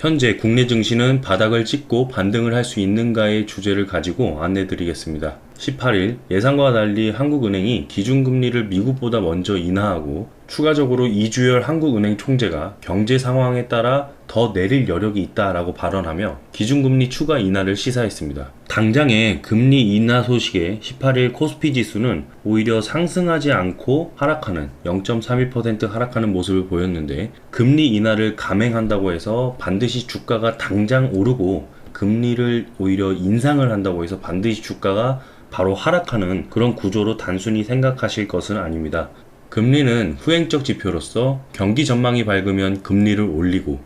현재 국내 증시는 바닥을 찍고 반등을 할 수 있는가의 주제를 가지고 안내드리겠습니다. 18일 예상과 달리 한국은행이 기준금리를 미국보다 먼저 인하하고 추가적으로 이주열 한국은행 총재가 경제 상황에 따라 더 내릴 여력이 있다라고 발언하며 기준금리 추가 인하를 시사했습니다. 당장의 금리 인하 소식에 18일 코스피 지수는 오히려 상승하지 않고 하락하는 0.31% 하락하는 모습을 보였는데, 금리 인하를 감행한다고 해서 반드시 주가가 당장 오르고 금리를 오히려 인상을 한다고 해서 반드시 주가가 바로 하락하는 그런 구조로 단순히 생각하실 것은 아닙니다. 금리는 후행적 지표로서 경기 전망이 밝으면 금리를 올리고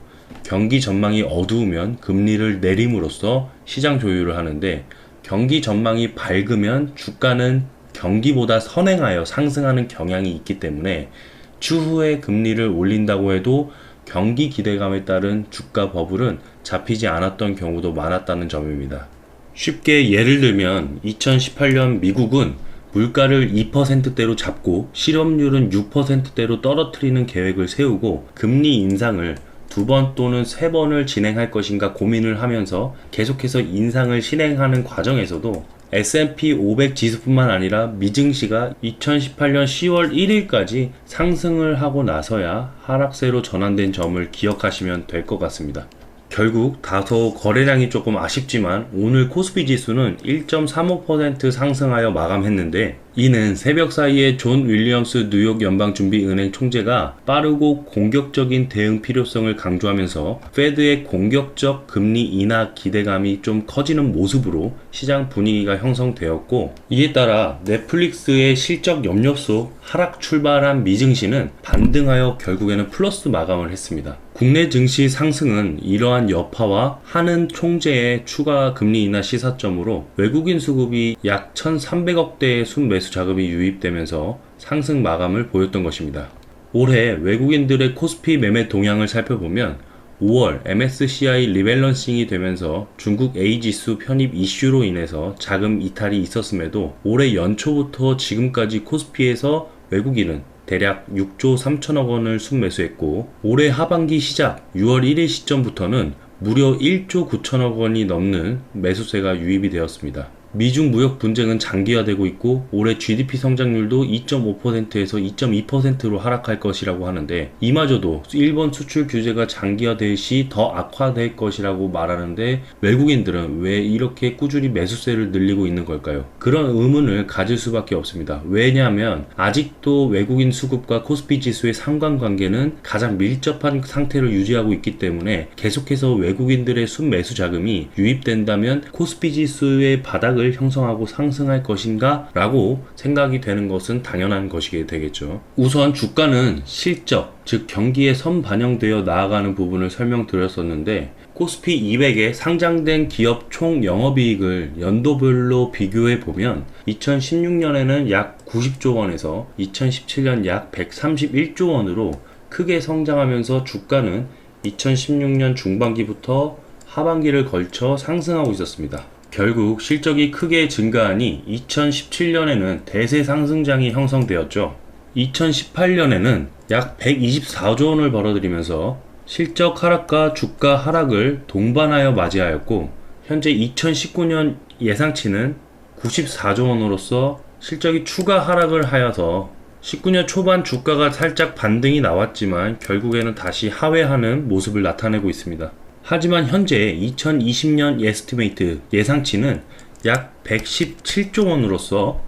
경기 전망이 어두우면 금리를 내림으로써 시장 조율을 하는데, 경기 전망이 밝으면 주가는 경기보다 선행하여 상승하는 경향이 있기 때문에 추후에 금리를 올린다고 해도 경기 기대감에 따른 주가 버블은 잡히지 않았던 경우도 많았다는 점입니다. 쉽게 예를 들면 2018년 미국은 물가를 2%대로 잡고 실업률은 6%대로 떨어뜨리는 계획을 세우고 금리 인상을 2번 또는 3번을 진행할 것인가 고민을 하면서 계속해서 인상을 실행하는 과정에서도 S&P 500 지수뿐만 아니라 미증시가 2018년 10월 1일까지 상승을 하고 나서야 하락세로 전환된 점을 기억하시면 될 것 같습니다. 결국 다소 거래량이 조금 아쉽지만 오늘 코스피 지수는 1.35% 상승하여 마감했는데, 이는 새벽 사이에 존 윌리엄스 뉴욕 연방준비은행 총재가 빠르고 공격적인 대응 필요성을 강조하면서 페드의 공격적 금리 인하 기대감이 좀 커지는 모습으로 시장 분위기가 형성되었고, 이에 따라 넷플릭스의 실적 염렵 속 하락 출발한 미증시는 반등하여 결국에는 플러스 마감을 했습니다. 국내 증시 상승은 이러한 여파와 하는 총재의 추가 금리 인하 시사점으로 외국인 수급이 약 1,300억대의 순매수 자금이 유입되면서 상승 마감을 보였던 것입니다. 올해 외국인들의 코스피 매매 동향을 살펴보면 5월 MSCI 리밸런싱이 되면서 중국 A지수 편입 이슈로 인해서 자금 이탈이 있었음에도 올해 연초부터 지금까지 코스피에서 외국인은 대략 6조 3천억 원을 순매수했고, 올해 하반기 시작 6월 1일 시점부터는 무려 1조 9천억 원이 넘는 매수세가 유입이 되었습니다. 미중 무역 분쟁은 장기화되고 있고 올해 GDP 성장률도 2.5%에서 2.2%로 하락할 것이라고 하는데, 이마저도 일본 수출 규제가 장기화될 시 더 악화될 것이라고 말하는데 외국인들은 왜 이렇게 꾸준히 매수세를 늘리고 있는 걸까요? 그런 의문을 가질 수밖에 없습니다. 왜냐하면 아직도 외국인 수급과 코스피 지수의 상관관계는 가장 밀접한 상태를 유지하고 있기 때문에 계속해서 외국인들의 순매수 자금이 유입된다면 코스피 지수의 바닥을 형성하고 상승할 것인가 라고 생각이 되는 것은 당연한 것이게 되겠죠. 우선 주가는 실적, 즉 경기에 선반영되어 나아가는 부분을 설명드렸었는데, 코스피 200에 상장된 기업 총 영업이익을 연도별로 비교해 보면 2016년에는 약 90조 원에서 2017년 약 131조 원으로 크게 성장하면서 주가는 2016년 중반기부터 하반기를 걸쳐 상승하고 있었습니다. 결국 실적이 크게 증가하니 2017년에는 대세 상승장이 형성되었죠. 2018년에는 약 124조 원을 벌어들이면서 실적 하락과 주가 하락을 동반하여 맞이하였고, 현재 2019년 예상치는 94조 원으로서 실적이 추가 하락을 하여서 19년 초반 주가가 살짝 반등이 나왔지만 결국에는 다시 하회하는 모습을 나타내고 있습니다. 하지만 현재 2020년 에스티메이트 예상치는 약 117조 원으로서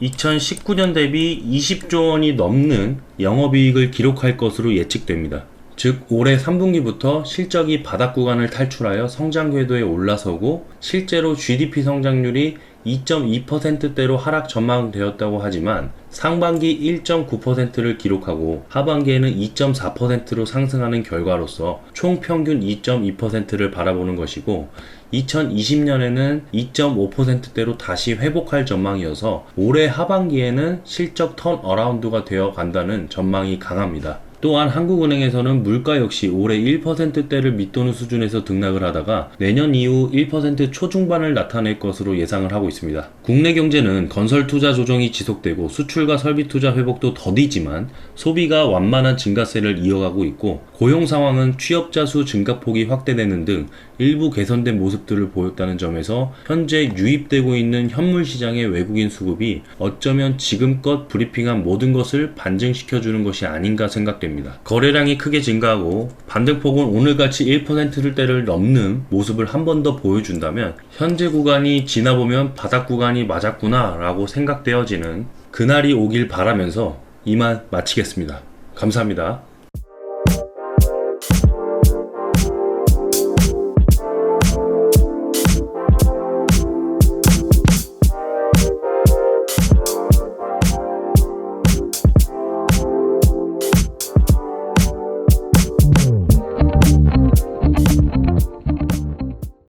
2019년 대비 20조 원이 넘는 영업이익을 기록할 것으로 예측됩니다. 즉 올해 3분기부터 실적이 바닥 구간을 탈출하여 성장 궤도에 올라서고 실제로 GDP 성장률이 2.2%대로 하락 전망되었다고 하지만 상반기 1.9%를 기록하고 하반기에는 2.4%로 상승하는 결과로서 총 평균 2.2%를 바라보는 것이고, 2020년에는 2.5%대로 다시 회복할 전망이어서 올해 하반기에는 실적 턴어라운드가 되어 간다는 전망이 강합니다. 또한 한국은행에서는 물가 역시 올해 1%대를 밑도는 수준에서 등락을 하다가 내년 이후 1% 초중반을 나타낼 것으로 예상을 하고 있습니다. 국내 경제는 건설 투자 조정이 지속되고 수출과 설비 투자 회복도 더디지만 소비가 완만한 증가세를 이어가고 있고 고용 상황은 취업자 수 증가폭이 확대되는 등 일부 개선된 모습들을 보였다는 점에서 현재 유입되고 있는 현물 시장의 외국인 수급이 어쩌면 지금껏 브리핑한 모든 것을 반증시켜주는 것이 아닌가 생각됩니다. 거래량이 크게 증가하고 반등폭은 오늘같이 1%대를 넘는 모습을 한 번 더 보여준다면 현재 구간이 지나보면 바닥 구간이 맞았구나 라고 생각되어지는 그날이 오길 바라면서 이만 마치겠습니다. 감사합니다.